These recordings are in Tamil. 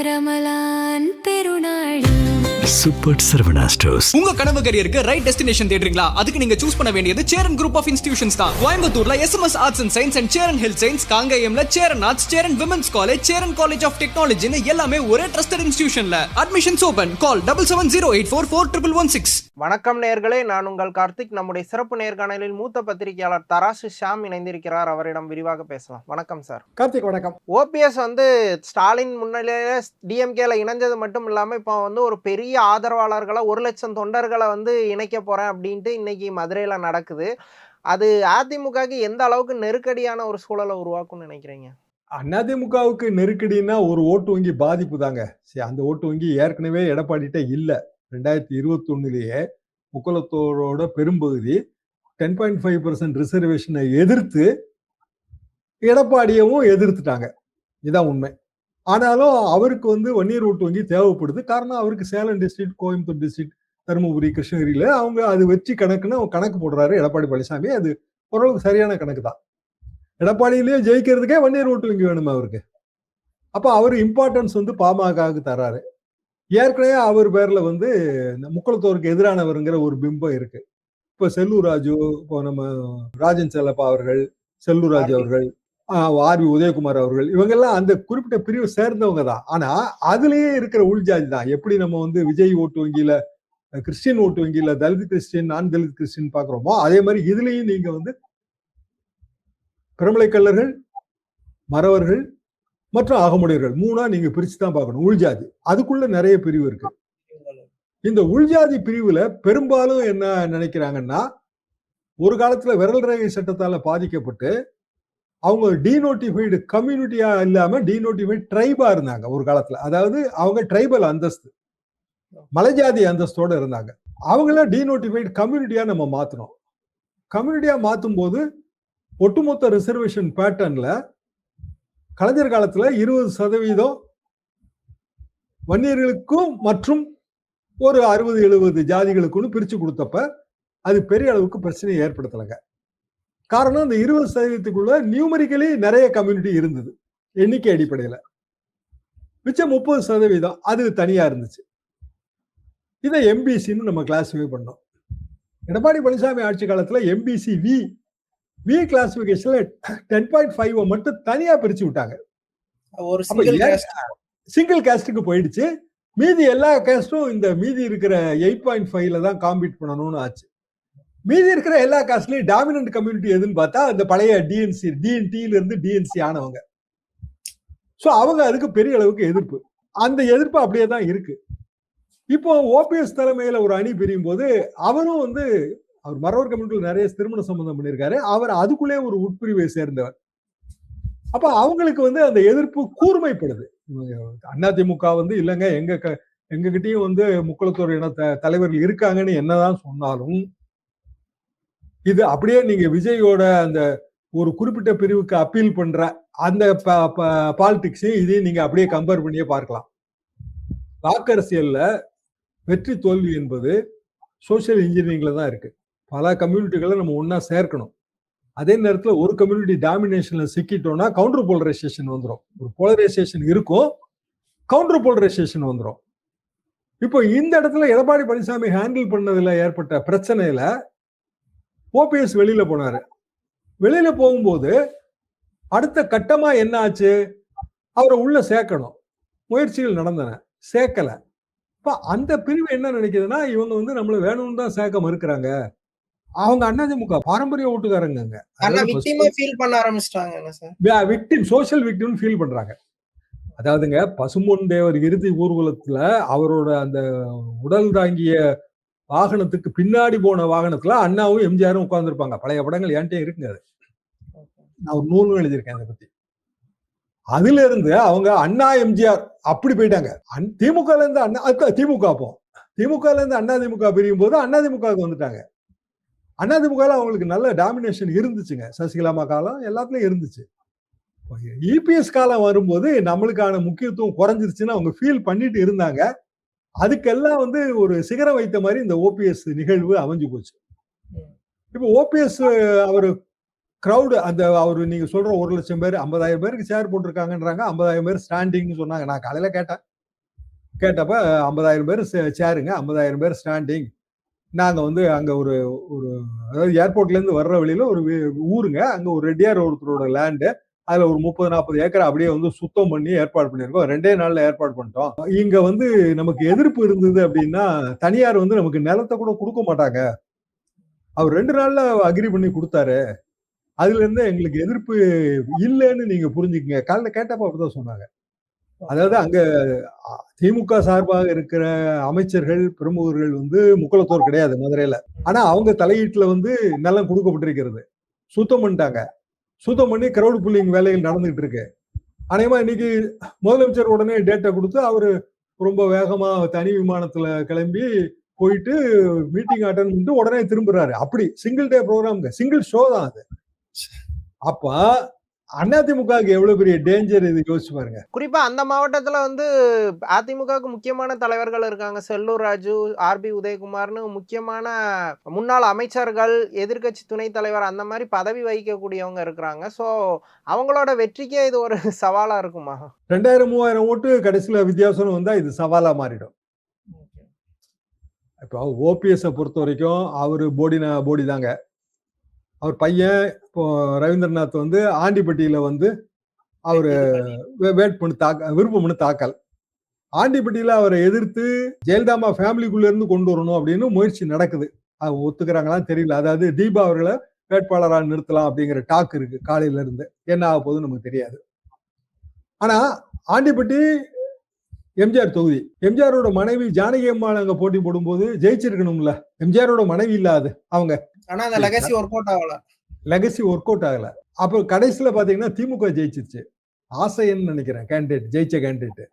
ரமலான் பெருநாள் சூப்பர் சரவணா ஸ்டோர்ஸ். உங்க கனவு கரியருக்கு ரைட் டெஸ்டினேஷன் தேடுறீங்களா? அதுக்கு நீங்க சூஸ் பண்ண வேண்டியது சேரன் குரூப் ஆஃப் இன்ஸ்டிடியூஷன்ஸ் தான். கோயம்புத்தூர்ல SMS arts and science and Cheran health science, காங்கேயம்ல Cheran arts, Cheran women's college, Cheran college of டெக்னாலஜின்னு எல்லாமே ஒரே ட்ரஸ்டட் இன்ஸ்டிடியூஷன்ல. Admissions open. கால் 7708441116. வணக்கம் நேயர்களே, நான் உங்கள் கார்த்திக். நம்முடைய சிறப்பு நேர்காணலில் மூத்த பத்திரிகையாளர் தராசு ஷாம் இணைந்திருக்கிறார். அவரிடம் விரிவாக பேசலாம். வணக்கம் சார். கார்த்திக் வணக்கம். ஓபிஎஸ் ஸ்டாலின் முன்னிலையில டிஎம்கேல இணைஞ்சது மட்டும் இல்லாம இப்போ ஒரு பெரிய ஆதரவாளர்களை 1 லட்சம் தொண்டர்களை இணைக்க போறேன் அப்படின்ட்டு இன்னைக்கு மதுரையில நடக்குது. அது அதிமுகவுக்கு எந்த அளவுக்கு நெருக்கடியான ஒரு சூழலை உருவாக்கும்னு நினைக்கிறீங்க? அதிமுகவுக்கு நெருக்கடினா ஒரு ஓட்டு வங்கி பாதிப்பு தாங்க. சரி, அந்த ஓட்டு வங்கி ஏற்கனவே எடப்பாடிட்ட இல்ல. 2021 முக்குளத்தோரோட பெரும்பகுதி 10.5% ரிசர்வேஷனை எதிர்த்து எடப்பாடியவும் எதிர்த்துட்டாங்க. இதான் உண்மை. ஆனாலும் அவருக்கு வன்னியர் ஓட்டு வங்கி தேவைப்படுது. காரணம், அவருக்கு சேலம் டிஸ்ட்ரிக்ட், கோயம்புத்தூர் டிஸ்ட்ரிக்ட், தருமபுரி, கிருஷ்ணகிரியில அவங்க அது வச்சு கணக்குன்னு கணக்கு போடுறாரு எடப்பாடி பழனிசாமி. அது ஓரளவுக்கு சரியான கணக்கு தான். எடப்பாடியிலேயே ஜெயிக்கிறதுக்கே வன்னியர் ஓட்டு வங்கி வேணுமா அவருக்கு? அப்ப அவர் இம்பார்ட்டன்ஸ் பாமகவுக்கு தர்றாரு. ஏற்கனவே அவர் பேர்ல முக்குளத்தோருக்கு எதிரானவருங்கிற ஒரு பிம்பம் இருக்கு. இப்ப செல்லூர் ராஜு, இப்போ நம்ம ராஜன் செல்லப்பா அவர்கள், செல்லூர் ராஜு அவர்கள், ஆர்வி உதயகுமார் அவர்கள், இவங்கெல்லாம் அந்த குறிப்பிட்ட பிரிவு சேர்ந்தவங்க தான். ஆனா அதுலயே இருக்கிற உள்ஜாதி தான். எப்படி நம்ம விஜய் ஓட்டு வங்கியில, கிறிஸ்டின் ஓட்டு வங்கியில தலித் கிறிஸ்டின், நான் தலித் கிறிஸ்டின் பாக்குறோமோ, அதே மாதிரி இதுலயும் நீங்க பிரமலை கல்லர்கள், மறவர்கள் மற்றும் அகமுடையர்கள் 3ஆ நீங்க பிரிச்சு தான் பார்க்கணும். உள்ஜாதி அதுக்குள்ள நிறைய பிரிவு இருக்கு. இந்த உள்ஜாதி பிரிவுல பெரும்பாலும் என்ன நினைக்கிறாங்கன்னா, ஒரு காலத்துல விரல் ரேகை சட்டத்தால பாதிக்கப்பட்டு அவங்க டீநோட்டிஃபைடு கம்யூனிட்டியா இல்லாம டீநோட்டிஃபைடு ட்ரைபா இருந்தாங்க ஒரு காலத்துல. அதாவது அவங்க ட்ரைபல் அந்தஸ்து, மலைஜாதி அந்தஸ்தோட இருந்தாங்க. அவங்கள டீநோட்டிஃபைடு கம்யூனிட்டியா நம்ம மாத்தணும். கம்யூனிட்டியா மாத்தும் போது ஒட்டுமொத்த ரிசர்வேஷன் பேட்டர்ன்ல கலைஞர் காலத்துல 20% வன்னியர்களுக்கும் மற்றும் ஒரு 60-70 ஜாதிகளுக்கும் பிரிச்சு கொடுத்தப்ப அது பெரிய அளவுக்கு பிரச்சனையை ஏற்படுத்தலைங்க. காரணம், இந்த 20%க்குள்ள நியூமரிக்கலி நிறைய கம்யூனிட்டி இருந்தது எண்ணிக்கை அடிப்படையில. மிச்சம் 30% அது தனியா இருந்துச்சு. இதை எம்பிசின்னு நம்ம கிளாசிஃபை பண்ணோம். எடப்பாடி பழனிசாமி ஆட்சி காலத்துல எம்பிசி வி கிளாசிபிகேஷன்ல 10.5 மட்டும் தனியா பிரிச்சு விட்டாங்க. சிங்கிள் காஸ்டுக்கு போயிடுச்சு. மீதி எல்லா காஸ்டும் இந்த மீதி இருக்கிற 8.5 தான் காம்பீட் பண்ணணும்னு ஆச்சு. மீதி இருக்கிற எல்லா காஸ்ட்லயும் டாமினன்ட் கம்யூனிட்டி எதுன்னு பார்த்தா அந்த பழைய டிஎன்சி, டிஎன்டில இருந்து டிஎன்சி ஆனவங்க. சோ அவங்க அதுக்கு பெரிய அளவுக்கு எதிர்ப்பு. அந்த எதிர்ப்பு அப்படியே தான் இருக்கு. இப்போ ஓபிஎஸ் தலைமையில ஒரு அணி பிரியும் போது அவரும் அவர் மறவர் கம்யூனிட்டியில் நிறைய திருமண சம்பந்தம் பண்ணியிருக்காரு. அவர் அதுக்குள்ளே ஒரு உட்பிரிவை சேர்ந்தவர். அப்ப அவங்களுக்கு அந்த எதிர்ப்பு கூர்மைப்படுது. அதிமுக இல்லைங்க, எங்க கிட்டயும் முக்குளத்தோர் இன தலைவர்கள் இருக்காங்கன்னு என்னதான் சொன்னாலும், இது அப்படியே நீங்க விஜயோட அந்த ஒரு குறிப்பிட்ட பிரிவுக்கு அப்பீல் பண்ற அந்த பாலிடிக்ஸையும் இதையும் நீங்க அப்படியே கம்பேர் பண்ணியே பார்க்கலாம். வாக்கரசியல்ல வெற்றி தோல்வி என்பது சோசியல் இன்ஜினியரிங்ல தான் இருக்கு. பல கம்யூனிட்டிகளை நம்ம ஒன்னா சேர்க்கணும். அதே நேரத்தில் ஒரு கம்யூனிட்டி டாமினேஷன்ல சிக்கிட்டோம்னா கவுண்டர் போலரைசேஷன் வந்துடும். ஒரு போலரைசேஷன் இருக்கும், கவுண்டர் போலரைசேஷன் வந்துடும். இப்போ இந்த இடத்துல எடப்பாடி பழனிசாமி ஹேண்டில் பண்ணதுல ஏற்பட்ட பிரச்சனையில ஓபிஎஸ் வெளியில போனாரு. வெளியில போகும்போது அடுத்த கட்டமா என்ன ஆச்சு? அவரை உள்ள சேர்க்கணும் முயற்சிகள் நடந்தன, சேர்க்கல. இப்ப அந்த பிரிவு என்ன நினைக்குதுன்னா, இவங்க நம்மள வேணும்னு தான் சேர்க்க மறுக்கிறாங்க. அவங்க அதிமுக பாரம்பரிய ஓட்டுக்காரங்க. விக்டிம், சோசியல் விக்டிம் ஃபீல் பண்றாங்க. அதாவதுங்க, பசும்பொன் தேவர் இறுதி ஊர்வலத்துல அவரோட அந்த உடல் தாங்கிய வாகனத்துக்கு பின்னாடி போன வாகனத்துல அண்ணாவும் எம்ஜிஆரும் உட்கார்ந்துருப்பாங்க. பழைய படங்கள் என்கிட்ட இருக்குங்க. அது நான் ஒரு நூலும் எழுதியிருக்கேன் அதை பத்தி. அதுல இருந்து அவங்க அண்ணா எம்ஜிஆர் அப்படி போயிட்டாங்க. திமுக இருந்து திமுக திமுக இருந்து அதிமுக பிரியும் போது அதிமுகவுக்கு வந்துட்டாங்க. அதிமுக அவங்களுக்கு நல்ல டாமினேஷன் இருந்துச்சுங்க. சசிகலாமா காலம் எல்லாத்துலயும் இருந்துச்சு. இபிஎஸ் காலம் வரும்போது நம்மளுக்கான முக்கியத்துவம் குறைஞ்சிருச்சுன்னு அவங்க ஃபீல் பண்ணிட்டு இருந்தாங்க. அதுக்கெல்லாம் ஒரு சிகரம் வைத்த மாதிரி இந்த ஓபிஎஸ் நிகழ்வு அமைஞ்சு போச்சு. இப்ப ஓபிஎஸ் அவரு கிரௌடு அந்த அவரு நீங்க சொல்ற 1 லட்சம் பேர் 50,000 பேருக்கு சேர் போட்டிருக்காங்கன்றாங்க. 50,000 பேர் ஸ்டாண்டிங்னு சொன்னாங்க. நான் காலையில கேட்டேன், கேட்டப்ப 50,000 பேர் சேருங்க, 50,000 பேர் ஸ்டாண்டிங். நாங்க வந்து அங்க ஒரு ஒரு அதாவது ஏர்போர்ட்ல இருந்து வர்ற வழியில ஒரு ஊருங்க, அங்க ஒரு ரெட்டியார் ஒருத்தரோட லேண்டு. அதுல ஒரு 30-40 ஏக்கர் அப்படியே வந்து சுத்தம் பண்ணி ஏற்பாடு பண்ணியிருக்கோம். 2 நாள்ல ஏற்பாடு பண்ணிட்டோம். இங்க வந்து நமக்கு எதிர்ப்பு இருந்தது அப்படின்னா தனியார் வந்து நமக்கு நிலத்தை கூட கொடுக்க மாட்டாங்க. அவர் 2 நாள்ல அக்ரி பண்ணி கொடுத்தாரு. அதுல இருந்து எங்களுக்கு எதிர்ப்பு இல்லைன்னு நீங்க புரிஞ்சுக்கங்க. காலைல கேட்டப்ப அப்படிதான் சொன்னாங்க. அதாவது அங்க திமுக சார்பாக இருக்கிற அமைச்சர்கள் பிரமுகர்கள் வந்து முக்குளத்தோர் கிடையாது மதுரையில. ஆனா அவங்க தலையீட்டுல வந்து நிலம் கொடுக்கப்பட்டிருக்கிறது. சுத்தம் பண்ணிட்டாங்க. சுத்தம் பண்ணி கிரவுட் புல்லிங் வேலைகள் நடந்துகிட்டு இருக்கு. அநேகமா இன்னைக்கு முதலமைச்சர் உடனே டேட்டா கொடுத்து அவரு ரொம்ப வேகமா தனி விமானத்துல கிளம்பி போயிட்டு மீட்டிங் அட்டன் பண்ணிட்டு உடனே திரும்புறாரு. அப்படி single day program, single show தான் அது. அப்ப அதிமுகவுக்கு எவ்வளவு பெரிய டேஞ்சர் இது யோசிச்சு பாருங்க. குறிப்பா அந்த மாவட்டத்துல வந்து அதிமுகவுக்கு முக்கியமான தலைவர்கள் இருக்காங்க. செல்லூர் ராஜு, ஆர்பி உதயகுமார்னு முக்கியமான முன்னாள் அமைச்சர்கள், எதிர்க்கட்சி துணைத் தலைவர் அந்த மாதிரி பதவி வகிக்கக்கூடியவங்க இருக்கிறாங்க. ஸோ அவங்களோட வெற்றிக்கே இது ஒரு சவாலா இருக்குமா? 2000-3000 ஓட்டு கடைசியில வித்தியாசம் வந்தா இது சவாலா மாறிடும். இப்போ ஓபிஎஸ் பொறுத்த வரைக்கும் அவரு போடி தாங்க. அவர் பையன் இப்போ ரவீந்திரநாத் வந்து ஆண்டிப்பட்டியில வந்து அவரு விருப்ப மனு தாக்கல். ஆண்டிப்பட்டியில அவரை எதிர்த்து ஜெயலலிதா ஃபேமிலிக்குள்ள இருந்து கொண்டு வரணும் அப்படின்னு முயற்சி நடக்குது. அது ஒத்துக்கிறாங்களான்னு தெரியல. அதாவது தீபா அவர்களை வேட்பாளரா நிறுத்தலாம் அப்படிங்கிற டாக் இருக்கு காலையில இருந்து. என்ன ஆக போகுதுன்னு நமக்கு தெரியாது. ஆனா ஆண்டிப்பட்டி எம்ஜிஆர் தொகுதி. எம்ஜிஆரோட மனைவி ஜானகி அம்மாள் அங்க போட்டி போடும்போது ஜெயிச்சிருக்கணும்ல. எம்ஜிஆரோட மனைவி இல்லாது அவங்க. ஆனா அந்த லெகசி ஒர்க் அவுட் ஆகல. அப்போ கடைசியில பாத்தீங்கன்னா திமுக ஜெயிச்சிருச்சு. ஆசைன்னு நினைக்கிறேன் கேண்டிடேட், ஜெயிச்ச கேண்டிடேட்.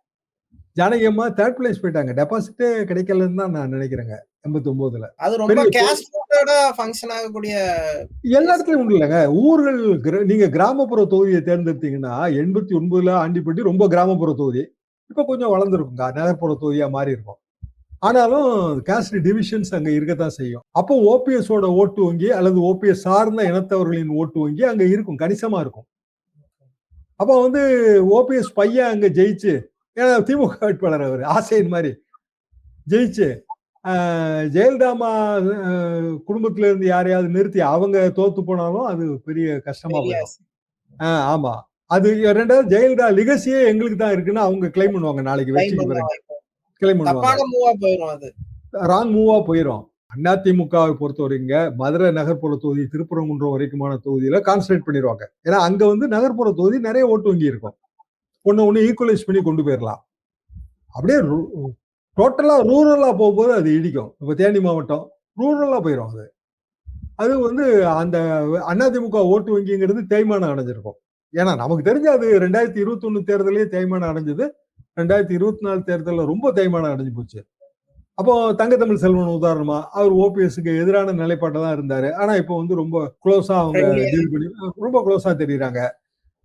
ஜானகி அம்மா 3rd பிளேஸ் போயிட்டாங்க. டெபாசிட்டே கிடைக்கலன்னு தான் நான் நினைக்கிறேங்க 89ல. அது ரொம்ப கேஸ்டோட ஃபங்க்ஷன் ஆகக்கூடிய எல்லா இடத்துலயும் உண்டு இல்லைங்க. ஊர்கள் நீங்க கிராமப்புற தொகுதியை தேர்ந்தெடுத்தீங்கன்னா 89ல ஆண்டிப்பட்டி ரொம்ப கிராமப்புற தொகுதி. இப்ப கொஞ்சம் வளர்ந்துருக்குங்க, நகர்ப்புற தொகுதியா மாறி இருக்கும். ஆனாலும் காஸ்ட் டிவிஷன்ஸ் அங்க இருக்கத்தான் செய்யும். அப்போ ஓபிஎஸோட ஓட்டு வங்கி அல்லது ஓபிஎஸ் சார்ந்த இனத்தவர்களின் ஓட்டு வங்கி அங்க இருக்கும், கணிசமா இருக்கும். அப்போ வந்து ஓபிஎஸ் பையன் அங்க ஜெயிச்சு, ஏன்னா திமுக வேட்பாளர் அவர் ஆசையின் மாதிரி ஜெயிச்சு ஜெயலலிதாமா குடும்பத்துல இருந்து யாரையாவது நிறுத்தி அவங்க தோத்து போனாலும் அது பெரிய கஷ்டமா போயிடும். ஆமா, அது 2வது ஜெயலலிதா லிகசியே எங்களுக்கு தான் இருக்குன்னு அவங்க கிளைம் பண்ணுவாங்க. நாளைக்கு வெற்றிக்கு பிறகு கிளைம் பண்ணுவாங்க. ராங் மூவா போயிடும். அதிமுகவை பொறுத்தவரைங்க மதுரை நகர்ப்புற தொகுதி, திருப்பரங்குன்றம் வரைக்குமான தொகுதியில கான்சன்ட்ரேட் பண்ணிடுவாங்க. ஏன்னா அங்க வந்து நகர்ப்புற தொகுதி நிறைய ஓட்டு வங்கி இருக்கும். ஒண்ணு ஈக்குவலைஸ் பண்ணி கொண்டு போயிடலாம். அப்படியே டோட்டலா ரூரலா போகும்போது அது இடிக்கும். இப்ப தேனி மாவட்டம் ரூரலா போயிடும். அது வந்து அந்த அதிமுக ஓட்டு வங்கிங்கிறது தேய்மானம் அடைஞ்சிருக்கும். ஏன்னா நமக்கு தெரிஞ்ச அது 2021 தேர்தலே தேய்மானம் அடைஞ்சது. 2024 தேர்தலில் ரொம்ப தேய்மானம் அடைஞ்சு போச்சு. அப்போ தங்கத்தமிழ் செல்வன் உதாரணமா அவர் ஓபிஎஸ்க்கு எதிரான நிலைப்பாட்டை தான் இருந்தாரு. ஆனா இப்போ வந்து ரொம்ப க்ளோஸா அவங்க டீல் பண்ணி ரொம்ப க்ளோஸா தெரியுறாங்க.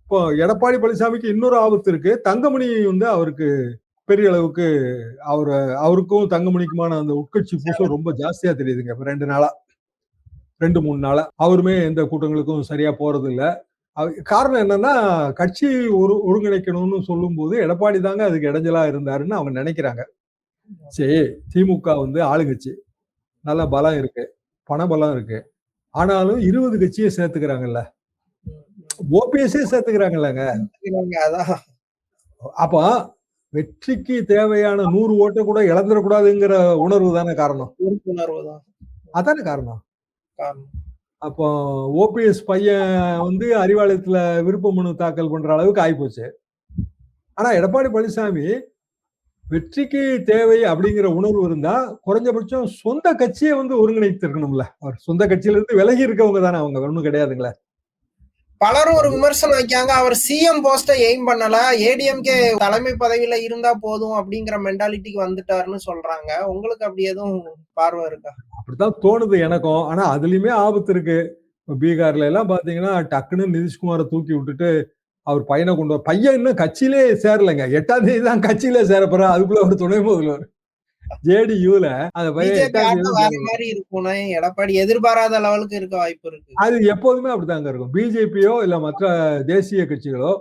இப்போ எடப்பாடி பழனிசாமிக்கு இன்னொரு ஆபத்து இருக்கு. தங்கமணி வந்து அவருக்கு பெரிய அளவுக்கு அவருக்கும் தங்கமணிக்குமான அந்த உட்கட்சி பூசம் ரொம்ப ஜாஸ்தியா தெரியுதுங்க. இப்ப 2-3 நாளா அவருமே எந்த கூட்டங்களுக்கும் சரியா போறது இல்ல. காரணம் என்னன்னா கட்சி ஒருங்கிணைக்கணும்னு சொல்லும் போது எடப்பாடி தாங்க அதுக்கு இடைஞ்சலா இருந்தாருன்னு அவங்க நினைக்கிறாங்க. சரி, திமுக வந்து ஆளுங்கட்சி, நல்ல பலம் இருக்கு, பண பலம் இருக்கு. ஆனாலும் 20 கட்சியை சேர்த்துக்கிறாங்கல்ல, ஓபிஎஸ்ஸே சேர்த்துக்கிறாங்கல்லங்க. அப்ப வெற்றிக்கு தேவையான 100 ஓட்டை கூட இழந்துடக்கூடாதுங்கிற உணர்வு தானே காரணம். அதானே காரணம். அப்போ ஓபிஎஸ் பையன் வந்து அறிவாலயத்துல விருப்ப மனு தாக்கல் பண்ற அளவுக்கு ஆயிப்போச்சு. ஆனா எடப்பாடி பழனிசாமி வெற்றிக்கு தேவை அப்படிங்கிற உணர்வு இருந்தா குறைஞ்சபட்சம் சொந்த கட்சியை வந்து ஒருங்கிணைத்து இருக்கணும்ல. அவர் சொந்த கட்சியில இருந்து விலகி இருக்கவங்க தானே அவங்க, ஒண்ணும் கிடையாதுங்களே. பலரும் ஒரு விமர்சனம் வைக்காங்க, அவர் சிஎம் போஸ்ட எய்ம் பண்ணல, ஏடிஎம்கே தலைமை பதவியில இருந்தா போதும் அப்படிங்கிற மென்டாலிட்டிக்கு வந்துட்டாருன்னு சொல்றாங்க. உங்களுக்கு அப்படி எதுவும் பார்வை இருக்கா? அப்படித்தான் தோணுது எனக்கும். ஆனா அதுலயுமே ஆபத்து இருக்கு. பீகார்ல எல்லாம் பாத்தீங்கன்னா டக்குன்னு நிதிஷ்குமாரை தூக்கி விட்டுட்டு அவர் பையனை கொண்டு பையன் இன்னும் கட்சியிலே சேரலைங்க. 8ஆம் தேதி தான் கட்சியில சேரப்போற. அதுக்குள்ள ஒரு துணை முதல்வர் ஜேடியூல அந்த பையன் எடப்பாடி எதிர்பாராத லெவலுக்கு இருக்க வாய்ப்பு இருக்கு. அது எப்போதுமே அப்படித்தாங்க இருக்கும். பிஜேபியோ இல்ல மற்ற தேசிய கட்சிகளோ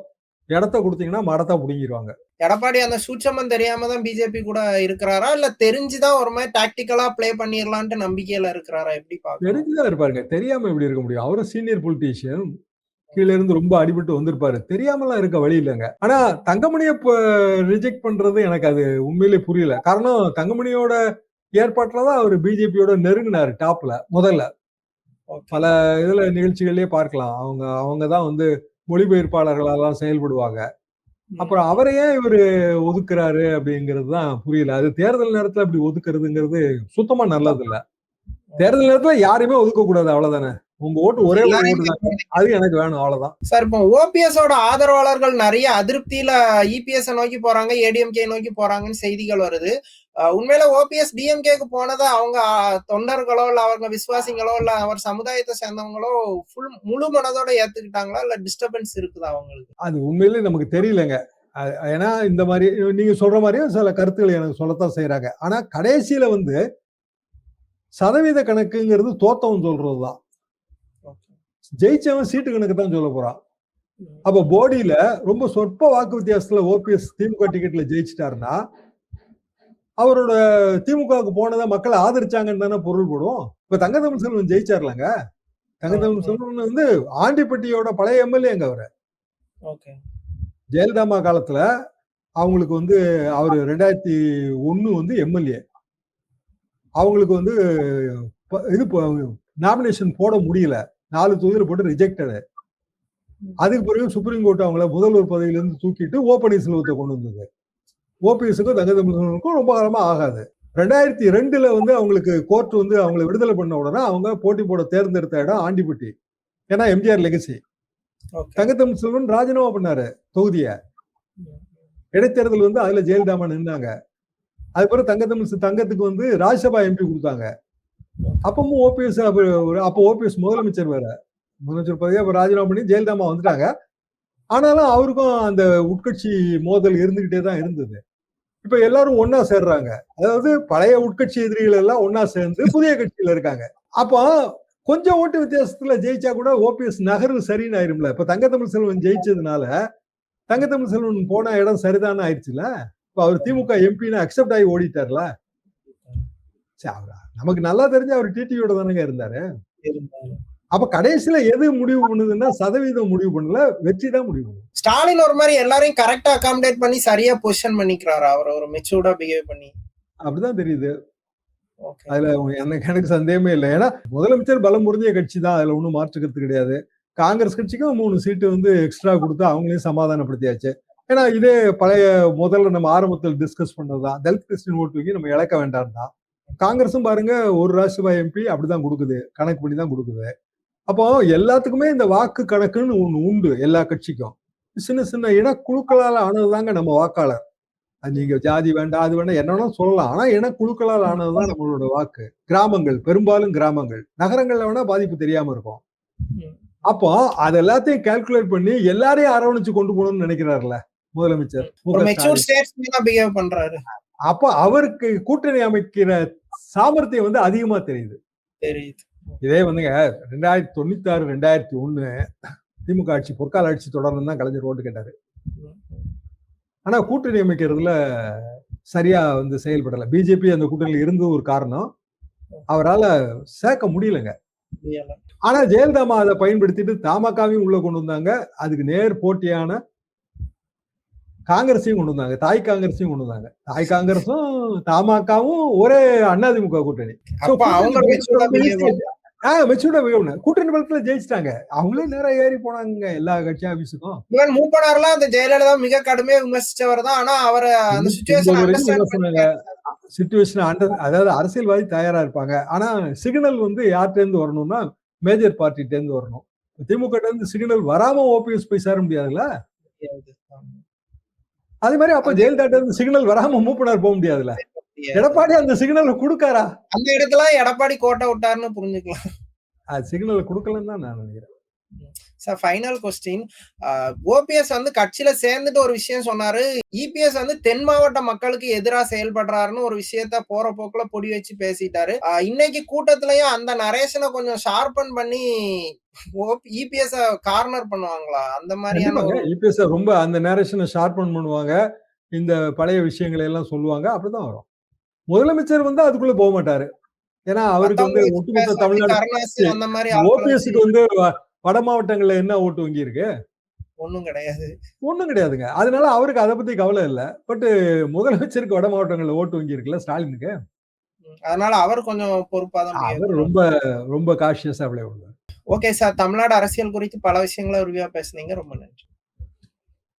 இடத்த கொடுத்தீங்கன்னா மரத்தை பிடிங்கிடுவாங்க. எடப்பாடி அந்த சூட்சமம் தெரியாம தான் பிஜேபி கூட இருக்கிறாரா, இல்ல தெரிஞ்சுதான் ஒரு மாதிரி டாக்டிக்கலா ப்ளே பண்ணிடலான்ட்டு நம்பிக்கையில இருக்கிறாரா, எப்படி பாக்கணும்? தெரிஞ்சுதான் இருப்பாருங்க. தெரியாம எப்படி இருக்க முடியும்? அவரும் சீனியர் பொலிட்டீஷியன். கீழ இருந்து ரொம்ப அடிபட்டு வந்திருப்பாரு. தெரியாமலாம் இருக்க வழி இல்லைங்க. ஆனா தங்கமணியை ரிஜெக்ட் பண்றது எனக்கு அது உண்மையிலே புரியல. காரணம் தங்கமணியோட ஏற்பாட்டுலதான் அவர் பிஜேபியோட நெருங்கினாரு டாப்ல முதல்ல. பல இதுல நிகழ்ச்சிகள்லயே பார்க்கலாம். அவங்கதான் வந்து மொழிபெயர்ப்பாளர்களெல்லாம் செயல்படுவாங்க. அப்புறம் அவரை ஏன் இவரு ஒதுக்குறாரு அப்படிங்கிறது தான் புரியல. அது தேர்தல் நேரத்துல அப்படி ஒதுக்குறதுங்கிறது சுத்தமா நல்லது இல்ல. தேர்தல் நேரத்துல யாரையுமே ஒதுக்க கூடாது, அவ்வளவுதானே. உங்க ஓட்டு ஒரே ஒரு ஓட்டு தான், அது எனக்கு வேணும், அவ்வளவுதான். சார், இப்போ ஓபிஎஸோட ஆதரவாளர்கள் நிறைய அதிருப்தியில இபிஎஸ் நோக்கி போறாங்க, ஏடிஎம்கே நோக்கி போறாங்கன்னு செய்திகள் வருது. உண்மையில ஓபிஎஸ் டிஎம்கேக்கு போனதை அவங்க தொண்டர்களோ இல்ல அவங்க விசுவாசிகளோ இல்ல அவர் சமுதாயத்தை சேர்ந்தவங்களோ முழு மனதோட ஏத்துக்கிட்டாங்களா, இல்ல டிஸ்டர்பன்ஸ் இருக்குதா அவங்களுக்கு? அது உண்மையிலே நமக்கு தெரியலங்க. ஏன்னா இந்த மாதிரி நீங்க சொல்ற மாதிரியும் சில கருத்துக்களை எனக்கு சொல்லத்தான் செய்யறாங்க. ஆனா கடைசியில வந்து சதவீத கணக்குங்கிறது தோத்தவன் சொல்றதுதான். ஜெயிச்சவன் சீட்டு கணக்கு தான் சொல்ல போறான். அப்ப போடியில ரொம்ப சொற்ப வாக்கு வித்தியாசத்துல ஓபிஎஸ் திமுக டிக்கெட்ல ஜெயிச்சிட்டாருன்னா அவரோட திமுகவுக்கு போனதை மக்கள் ஆதரிச்சாங்கன்னு தானே பொருள் போடும். இப்ப தங்கத்தமிழ் செல்வன் ஜெயிச்சார்லங்க. தங்கத்தமிழ் செல்வன் வந்து ஆண்டிப்பட்டியோட பழைய எம்எல்ஏங்க அவரு. ஜெயலலிதா காலத்துல அவங்களுக்கு வந்து அவரு 2001 வந்து எம்எல்ஏ. அவங்களுக்கு வந்து இது நாமினேஷன் போட முடியல, 4 தொகுதியில போட்டு ரிஜெக்டடு. அதுக்கு பிறகு சுப்ரீம் கோர்ட் அவங்கள முதல்வர் பதவியிலிருந்து தூக்கிட்டு ஓ பன்னீர்செல்வத்தை கொண்டு வந்தது. ஓபிஎஸ்க்கும் தங்கத்தமிழ்க்கும் ரொம்ப காலமா ஆகாது. 2002 வந்து அவங்களுக்கு கோர்ட் வந்து அவங்களை விடுதலை பண்ண உடனே அவங்க போட்டி போட தேர்ந்தெடுத்த இடம் ஆண்டிப்பட்டி. ஏன்னா எம்ஜிஆர் லெகசி. தங்கத்தமிழ் செல்வன் ராஜினாமா பண்ணாரு தொகுதிய. இடைத்தேர்தல் வந்து அதுல ஜெயலலிதா நின்னாங்க. அதுக்கப்புறம் தங்கத்துக்கு வந்து ராஜ்யசபா எம்பி கொடுத்தாங்க. அப்பவும் ஓபிஎஸ் அப்போ ஓபிஎஸ் முதலமைச்சர் வேற, முதலமைச்சர் பதவியா ராஜினாமா பண்ணி ஜெயலலிதா வந்துட்டாங்க. ஆனாலும் அவருக்கும் அந்த உட்கட்சி மோதல் இருந்துகிட்டே தான் இருந்தது. இப்ப எல்லாரும் ஒன்னா சேர்றாங்க. அதாவது பழைய உட்கட்சி எதிரிகள் எல்லாம் ஒன்னா சேர்ந்து புதிய கட்சியில இருக்காங்க. அப்போ கொஞ்சம் ஓட்டு வித்தியாசத்துல ஜெயிச்சா கூட ஓபிஎஸ் நகர்வு சரின்னு ஆயிரும்ல. இப்ப தங்கத்தமிழ் செல்வன் ஜெயிச்சதுனால தங்கத்தமிழ் செல்வன் போன இடம் சரிதானே ஆயிடுச்சுல. இப்ப அவர் திமுக எம்பின்னு அக்செப்ட் ஆகி ஓடிட்டார்ல. நமக்கு நல்லா தெரிஞ்சு அவர் டிடிவியோட தானங்க இருந்தாரு. அப்ப கடைசியில எது முடிவு பண்ணுதுன்னா சதவீதம் முடிவு பண்ணல, வெற்றி தான் முடிவு பண்ணுது. ஸ்டாலின் ஒரு மாதிரி எல்லாரையும் கரெக்டா அகாமடேட் பண்ணி சரியா பொசிஷன் பண்ணிக்கிறாரு, அவர் ஒரு மெச்சூர்டா பிஹேவ் பண்ணி. அப்படிதான் தெரியுது. அதுல எனக்கு சந்தேகமே இல்லை. ஏன்னா முதலமைச்சர் பலம் புரிஞ்ச கட்சி தான், அதுல ஒண்ணும் மாற்றுக்கிறது கிடையாது. காங்கிரஸ் கட்சிக்கும் 3 சீட்டு வந்து எக்ஸ்ட்ரா கொடுத்து அவங்களையும் சமாதானப்படுத்தியாச்சு. ஏன்னா இதே பழைய முதல்ல நம்ம ஆரம்பத்தில் டிஸ்கஸ் பண்ணதுதான், தலித் கிறிஸ்டின் ஓட்டு வங்கி நம்ம இழக்க வேண்டாம் தான். காங்கிரஸும் பாருங்க ஒரு ராஜ்யசபா எம்பி அப்படிதான் கொடுக்குது, கணக்கு பண்ணி தான் கொடுக்குது. அப்போ எல்லாத்துக்குமே இந்த வாக்கு கணக்குன்னு ஒண்ணு உண்டு எல்லா கட்சிக்கும். சின்ன சின்ன இனக்குழுக்களால் ஆனதுதாங்க நம்ம வாக்காளர். அது நீங்க ஜாதி வேண்டாம் அது வேண்டாம் என்னன்னா சொல்லலாம், ஆனா இனக்குழுக்களால் ஆனதுதான் நம்மளோட வாக்கு. கிராமங்கள், பெரும்பாலும் கிராமங்கள், நகரங்கள்ல வேணா பாதிப்பு தெரியாம இருக்கும். அப்போ அது எல்லாத்தையும் கால்குலேட் பண்ணி எல்லாரையும் அரவணைச்சு கொண்டு போகணும்னு நினைக்கிறாருல முதலமைச்சர். அப்ப அவருக்கு கூட்டணி அமைக்கிற சாமர்த்தியம் வந்து அதிகமா தெரியுது. இதே வந்துங்க 1996 2001 திமுக ஆட்சி பொற்கால ஆட்சி தொடர்ந்து தான் கலைஞர் ஓட்டு கேட்டாரு. ஆனா கூட்டணி அமைக்கிறதுல சரியா வந்து செயல்படல. பிஜேபி அந்த கூட்டணியில் இருந்தது ஒரு காரணம், அவரால் சேர்க்க முடியலங்க. ஆனா ஜெயலலிதா அதை பயன்படுத்திட்டு தமாகவையும் உள்ள கொண்டு வந்தாங்க. அதுக்கு நேர் போட்டியான காங்கிரஸையும் கொண்டு வந்தாங்க, தாய் காங்கிரஸையும் கொண்டு வந்தாங்க. தாய் காங்கிரஸும் தமாகவும் ஒரே அதிமுக கூட்டணி. மெச்சூர்டா கூட்டணி பலத்துல ஜெயிச்சிட்டாங்க. அவங்களே நேரம் ஏறி போனாங்க எல்லா கட்சி ஆபீஸுக்கும். மூப்பனார்லாம் அந்த ஜெயலலிதா மிக கடுமையா விமர்சிச்சவர் தான். ஆனா அவர் அந்த சிச்சுவேஷன் அதாவது அரசியல்வாதி தயாரா இருப்பாங்க. ஆனா சிக்னல் வந்து யார்கிட்ட இருந்து வரணும்னா மேஜர் பார்ட்டிட்ட இருந்து வரணும். திமுக இருந்து சிக்னல் வராம ஓபிஎஸ் போய் சேர முடியாதுல்ல. அதே மாதிரி அப்ப ஜெயலலிதா இருந்து சிக்னல் வராம மூப்பனார் போக முடியாதுல்ல. எடப்பாடி அந்த சிக்னல் கொடுக்காரா? அந்த இடத்துல எடப்பாடி கோட்டை விட்டாருன்னு புரிஞ்சுக்கலாம். அது சிக்னல் கொடுக்கலன்னு தான் நான் நினைக்கிறேன். Sir final question. ஓபிஎஸ் வந்து கட்சியில சேர்ந்துட்டு ஒரு விஷயம் சொன்னாரு. இபிஎஸ் வந்து தென் மாவட்ட மக்களுக்கு எதிரா செயல்படுறாருன்னு ஒரு விஷயத்த போற போக்குல பொடி வச்சு பேசிட்டாரு. இன்னைக்கு கூட்டத்திலயும் அந்த நரேஷனை கொஞ்சம் ஷார்பன் பண்ணி இபிஎஸ் கார்னர் பண்ணுவாங்களா? அந்த மாதிரியான ஒரு இபிஎஸ் ரொம்ப அந்த நேரேஷனை ஷார்பன் பண்ணுவாங்க. இந்த பழைய விஷயங்களை எல்லாம் சொல்லுவாங்க. அப்படிதான் வரும். முதலமைச்சர் வந்து அதுக்குள்ள போக மாட்டாரு. ஏன்னா அவருக்கு வந்து ஒட்டுமொத்த தமிழ்நாடு கருணாசு அந்த மாதிரி ஓபிஎஸ்க்கு வந்து வட மாவட்டங்கள்ல என்ன ஓட்டு வங்கி இருக்கு? ஒண்ணும் கிடையாது. ஒண்ணும் கிடையாதுங்க. அதனால அவருக்கு அதை பத்தி கவலை இல்ல. பட் முதலமைச்சருக்கு வட மாவட்டங்கள்ல ஓட்டு வங்கி இருக்குல்ல ஸ்டாலினுக்கு. அதனால அவர் கொஞ்சம் பொறுப்பா தான் அவர் ரொம்ப ரொம்ப காஷியஸா விளையாடுவார். ஓகே சார், தமிழ்நாடு அரசியல் குறித்து பல விஷயங்களை உறுதியா பேசுனீங்க. ரொம்ப நன்றி.